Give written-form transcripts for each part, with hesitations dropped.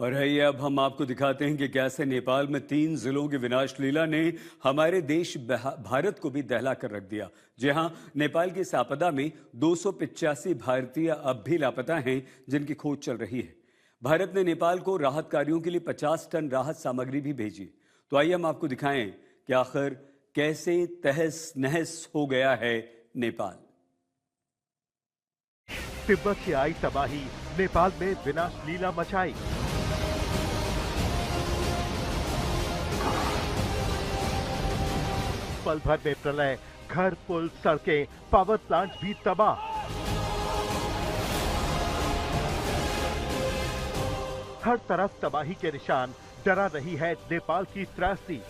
और है ये, अब हम आपको दिखाते हैं कि कैसे नेपाल में 3 जिलों की विनाश लीला ने हमारे देश भारत को भी दहला कर रख दिया। जी हां, नेपाल की इस आपदा में 285 भारतीय अब भी लापता हैं, जिनकी खोज चल रही है। भारत ने नेपाल को राहत कार्यों के लिए 50 टन राहत सामग्री भी भेजी। तो आइए हम आपको दिखाएं कि आखिर कैसे तहस नहस हो गया है नेपाल। तिब्बत से आई तबाही नेपाल में विनाश लीला मचाई। पल भर में प्रलय, घर, पुल, सड़कें, पावर प्लांट भी तबाह। हर तरफ तबाही के निशान, डरा रही है नेपाल की त्रासदी।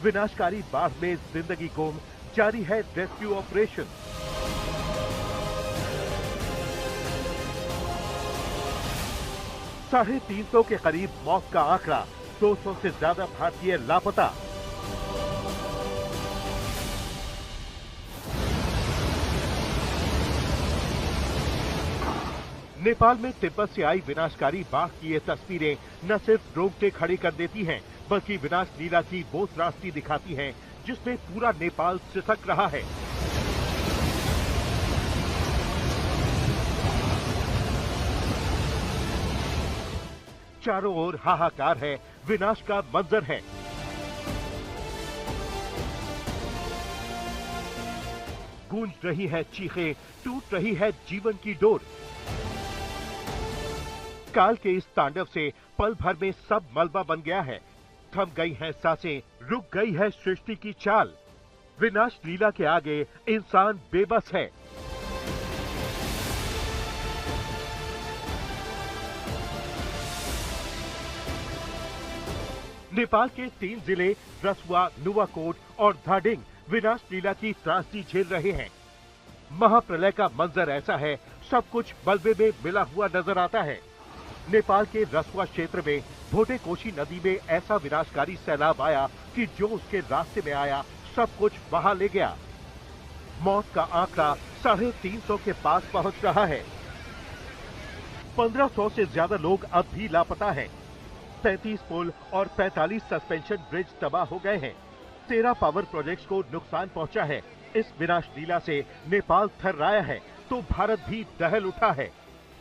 विनाशकारी बाढ़ में जिंदगी गुम, जारी है रेस्क्यू ऑपरेशन। साढ़े 300 के करीब मौत का आंकड़ा, 200 से ज्यादा भारतीय लापता। नेपाल में तिब्बत से आई विनाशकारी बाढ़ की ये तस्वीरें न सिर्फ रोंगटे खड़े कर देती हैं, बल्कि विनाश लीला की वो त्रासदी दिखाती हैं जिसमें पूरा नेपाल सिसक रहा है। चारों ओर हाहाकार है, विनाश का मंजर है। गूंज रही है चीखें, टूट रही है जीवन की डोर। काल के इस तांडव से पल भर में सब मलबा बन गया है। थम गई हैं सांसें, रुक गई है सृष्टि की चाल। विनाश लीला के आगे इंसान बेबस है। नेपाल के 3 जिले रसुआ, नुवाकोट और धादिङ विनाश लीला की त्रासदी झेल रहे हैं। महाप्रलय का मंजर ऐसा है, सब कुछ मलबे में मिला हुआ नजर आता है। नेपाल के रसुआ क्षेत्र में भोटे-कोशी नदी में ऐसा विनाशकारी सैलाब आया कि जो उसके रास्ते में आया सब कुछ बहा ले गया। मौत का आंकड़ा 350 के पास पहुंच रहा है। 1500 से ज्यादा लोग अब भी लापता हैं। 33 पुल और 45 सस्पेंशन ब्रिज तबाह हो गए हैं। 13 पावर प्रोजेक्ट्स को नुकसान पहुंचा है। इस विनाश लीला से नेपाल थर्राया है तो भारत भी दहल उठा है।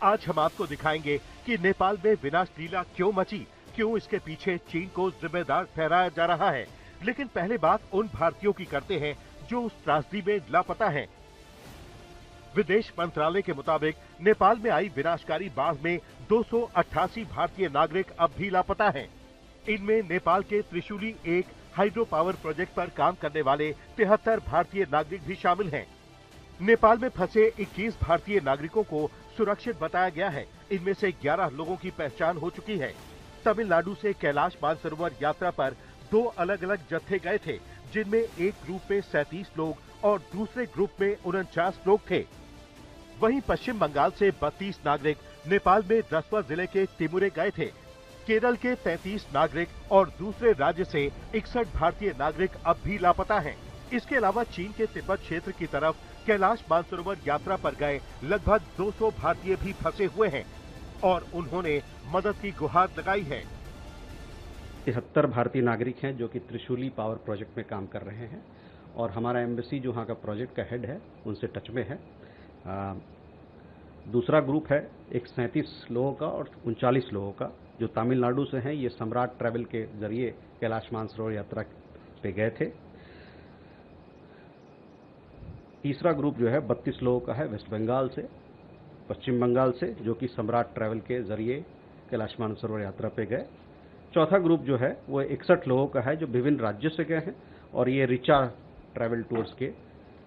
आज हम आपको दिखाएंगे कि नेपाल में विनाश लीला क्यों मची, क्यों इसके पीछे चीन को जिम्मेदार ठहराया जा रहा है। लेकिन पहले बात उन भारतीयों की करते हैं जो उस त्रासदी में लापता हैं। विदेश मंत्रालय के मुताबिक नेपाल में आई विनाशकारी बाढ़ में 288 भारतीय नागरिक अब भी लापता हैं। इनमें नेपाल के त्रिशूली 1 हाइड्रो पावर प्रोजेक्ट पर काम करने वाले 73 भारतीय नागरिक भी शामिल हैं। नेपाल में फंसे 21 भारतीय नागरिकों को सुरक्षित बताया गया है। इनमें से 11 लोगों की पहचान हो चुकी है। तमिलनाडु से कैलाश मानसरोवर यात्रा पर 2 अलग-अलग जत्थे गए थे, जिनमें एक ग्रुप में 37 लोग और दूसरे ग्रुप में 49 लोग थे। वहीं पश्चिम बंगाल से 32 नागरिक नेपाल में रसुआ जिले के टिमुरे गए थे। केरल के 33 नागरिक और दूसरे राज्य से 61 भारतीय नागरिक अब भी लापता हैं। इसके अलावा चीन के तिब्बत क्षेत्र की तरफ कैलाश मानसरोवर यात्रा पर गए लगभग 200 भारतीय भी फंसे हुए हैं और उन्होंने मदद की गुहार लगाई है। 73 भारतीय नागरिक हैं जो कि त्रिशूली पावर प्रोजेक्ट में काम कर रहे हैं और हमारा एम्बेसी जो वहाँ का प्रोजेक्ट का हेड है उनसे टच में है। दूसरा ग्रुप है एक 37 लोगों का और 39 लोगों का जो तमिलनाडु से हैं। ये सम्राट ट्रैवल के जरिए कैलाश मानसरोवर यात्रा पे गए थे। तीसरा ग्रुप जो है 32 लोगों का है वेस्ट बंगाल से, पश्चिम बंगाल से, जो कि सम्राट ट्रैवल के जरिए कैलाश मानसरोवर यात्रा पे गए। चौथा ग्रुप जो है वो 61 लोगों का है जो विभिन्न राज्यों से गए हैं और ये रिचा ट्रैवल टूर्स के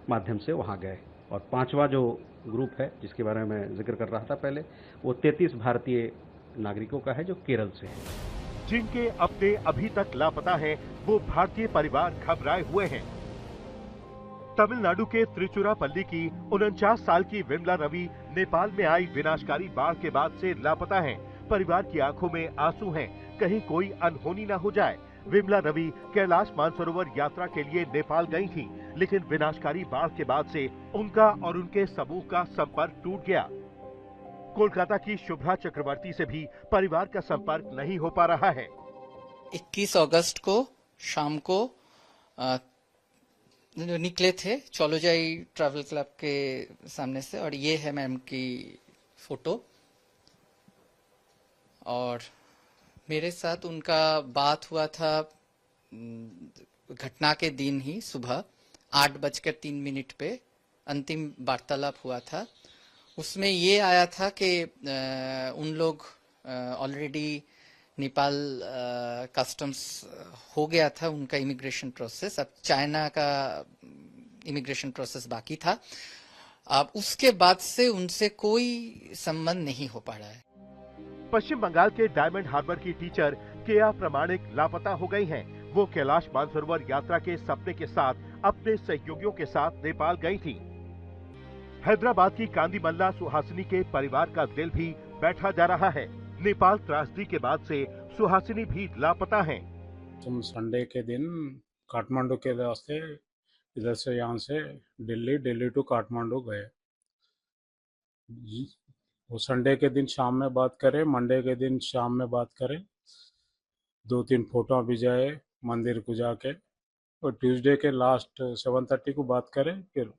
माध्यम से वहाँ गए। और पांचवा जो ग्रुप है जिसके बारे में मैं जिक्र कर रहा था पहले, वो 33 भारतीय नागरिकों का है जो केरल से है। जिनके अपने अभी तक लापता हैं, वो भारतीय परिवार घबराए हुए हैं। तमिलनाडु के त्रिचुरापल्ली की 49 साल की विमला रवि नेपाल में आई विनाशकारी बाढ़ के बाद से लापता हैं। परिवार की आंखों में आंसू हैं, कहीं कोई अनहोनी न हो जाए। विमला रवि कैलाश मानसरोवर यात्रा के लिए नेपाल गई थीं, लेकिन विनाशकारी बाढ़ के बाद से उनका और उनके समूह का संपर्क टूट गया। कोलकाता की शुभ्रा चक्रवर्ती से भी परिवार का संपर्क नहीं हो पा रहा है। 21 अगस्त को शाम को निकले थे चौलोजाई ट्रैवल क्लब के सामने से, और ये है मैम की फोटो। और मेरे साथ उनका बात हुआ था घटना के दिन ही सुबह 8:03 पे अंतिम वार्तालाप हुआ था। उसमें ये आया था कि उन लोग ऑलरेडी नेपाल कस्टम्स हो गया था उनका इमिग्रेशन प्रोसेस, अब चाइना का इमिग्रेशन प्रोसेस बाकी था। अब उसके बाद से उनसे कोई संबंध नहीं हो पा रहा है। पश्चिम बंगाल के डायमंड हार्बर की टीचर केया प्रमाणिक लापता हो गई हैं। वो कैलाश मानसरोवर यात्रा के सपने के साथ अपने सहयोगियों के साथ नेपाल गई थी। हैदराबाद की कांदीमल्ला सुहासिनी के परिवार का दिल भी बैठा जा रहा है। नेपाल त्रासदी के बाद से सुहासिनी भी लापता हैं। तुम संडे के दिन काठमांडू के रास्ते इधर से यहाँ से दिल्ली टू काठमांडू गए। वो संडे के दिन शाम में बात करें, मंडे के दिन शाम में बात करें, 2-3 फोटो भी जाए मंदिर को जाके, और ट्यूसडे के लास्ट 7:30 को बात करें, फिर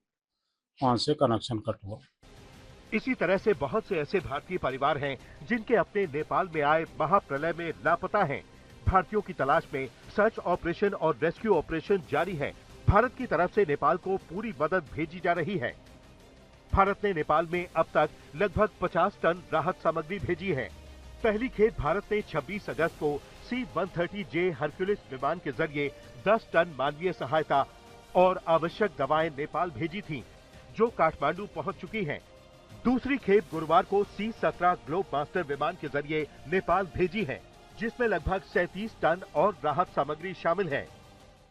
वहाँ से कनेक्शन कट हुआ। इसी तरह से बहुत से ऐसे भारतीय परिवार हैं जिनके अपने नेपाल में आए महाप्रलय में लापता हैं। भारतीयों की तलाश में सर्च ऑपरेशन और रेस्क्यू ऑपरेशन जारी है। भारत की तरफ से नेपाल को पूरी मदद भेजी जा रही है। भारत ने नेपाल में अब तक लगभग 50 टन राहत सामग्री भेजी है। पहली खेप भारत ने 26 अगस्त को C-130J हरक्यूलिस विमान के जरिए 10 टन मानवीय सहायता और आवश्यक दवाएं नेपाल भेजी थीं, जो काठमांडू पहुंच चुकी हैं। दूसरी खेप गुरुवार को C-17 ग्लोब मास्टर विमान के जरिए नेपाल भेजी है, जिसमें लगभग 37 टन और राहत सामग्री शामिल है।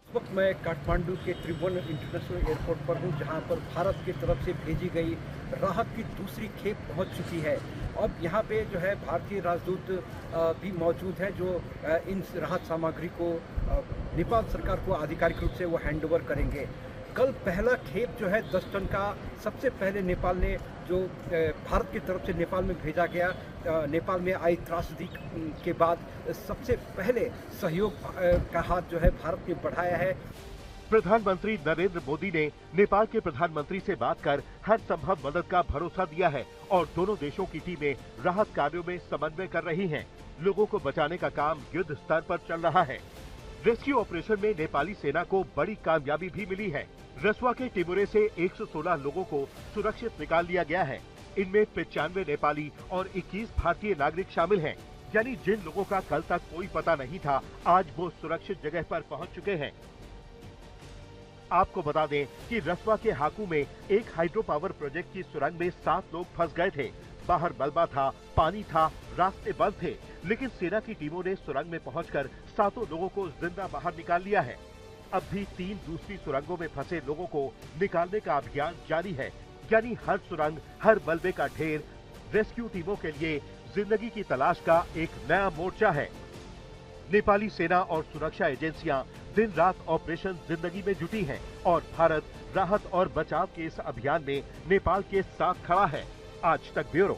इस वक्त मैं काठमांडू के त्रिभुवन इंटरनेशनल एयरपोर्ट पर हूं, जहां पर भारत की तरफ से भेजी गई राहत की दूसरी खेप पहुंच चुकी है। अब यहां पे जो है भारतीय राजदूत भी मौजूद है, जो इन राहत सामग्री को नेपाल सरकार को आधिकारिक रूप से वो हैंडओवर करेंगे। कल पहला खेप जो है 10 टन का सबसे पहले नेपाल ने जो भारत की तरफ से नेपाल में भेजा गया, नेपाल में आई त्रासदी के बाद सबसे पहले सहयोग का हाथ जो है भारत ने बढ़ाया है। प्रधानमंत्री नरेंद्र मोदी ने नेपाल के प्रधानमंत्री से बात कर हर संभव मदद का भरोसा दिया है और दोनों देशों की टीमें राहत कार्यों में समन्वय कर रही हैं। लोगों को बचाने का काम युद्ध स्तर पर चल रहा है। रेस्क्यू ऑपरेशन में नेपाली सेना को बड़ी कामयाबी भी मिली है। रसुआ के टिमुरे से 116 लोगों को सुरक्षित निकाल लिया गया है। इनमें 95 नेपाली और 21 भारतीय नागरिक शामिल हैं। यानी जिन लोगों का कल तक कोई पता नहीं था, आज वो सुरक्षित जगह पर पहुंच चुके हैं। आपको बता दें कि रसुआ के हाकू में एक हाइड्रो पावर प्रोजेक्ट की सुरंग में 7 लोग फंस गए थे। बाहर मलबा था, पानी था, रास्ते बंद थे, लेकिन सेना की टीमों ने सुरंग में पहुंचकर 7 लोगों को जिंदा बाहर निकाल लिया है। अब भी 3 दूसरी सुरंगों में फंसे लोगों को निकालने का अभियान जारी है। यानी हर सुरंग, हर मलबे का ढेर रेस्क्यू टीमों के लिए जिंदगी की तलाश का एक नया मोर्चा है। नेपाली सेना और सुरक्षा एजेंसियां दिन रात ऑपरेशन जिंदगी में जुटी हैं और भारत राहत और बचाव के इस अभियान में नेपाल के साथ खड़ा है। आज तक ब्यूरो।